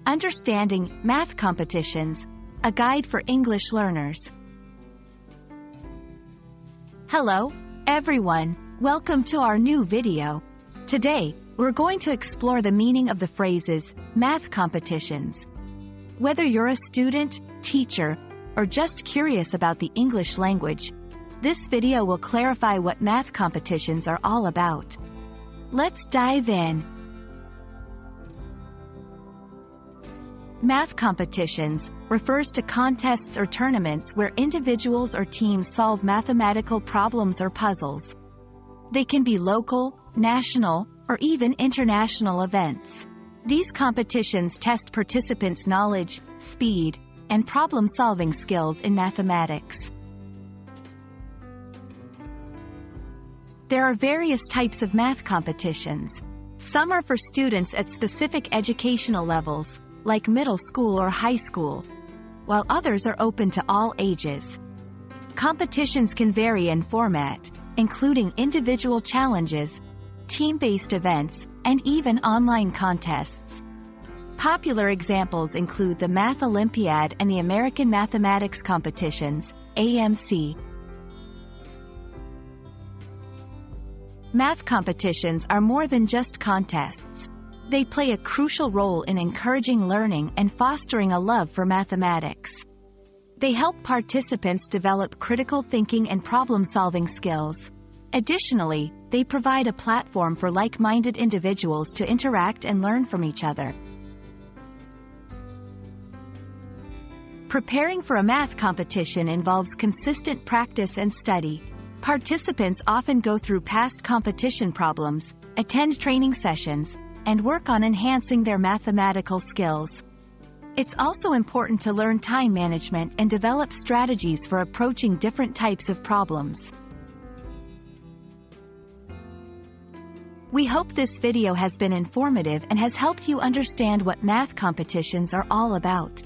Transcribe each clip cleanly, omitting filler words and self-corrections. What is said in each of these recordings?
Understanding Math Competitions, a guide for English learners. Hello, everyone. Welcome to our new video. Today, we're going to explore the meaning of the phrases, math competitions. Whether you're a student, teacher, or just curious about the English language, this video will clarify what math competitions are all about. Let's dive in. Math competitions refers to contests or tournaments where individuals or teams solve mathematical problems or puzzles. They can be local, national, or even international events. These competitions test participants' knowledge, speed, and problem-solving skills in mathematics. There are various types of math competitions. Some are for students at specific educational levels, like middle school or high school, while others are open to all ages. Competitions can vary in format, including individual challenges, team-based events, and even online contests. Popular examples include the Math Olympiad and the American Mathematics Competitions, AMC. Math competitions are more than just contests. They play a crucial role in encouraging learning and fostering a love for mathematics. They help participants develop critical thinking and problem-solving skills. Additionally, they provide a platform for like-minded individuals to interact and learn from each other. Preparing for a math competition involves consistent practice and study. Participants often go through past competition problems, attend training sessions, and work on enhancing their mathematical skills. It's also important to learn time management and develop strategies for approaching different types of problems. We hope this video has been informative and has helped you understand what math competitions are all about.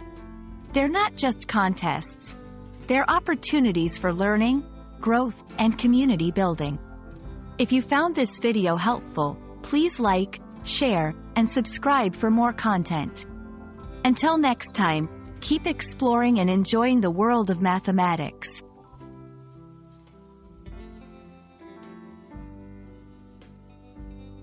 They're not just contests. They're opportunities for learning, growth, and community building. If you found this video helpful, please like, share, and subscribe for more content. Until next time, keep exploring and enjoying the world of mathematics.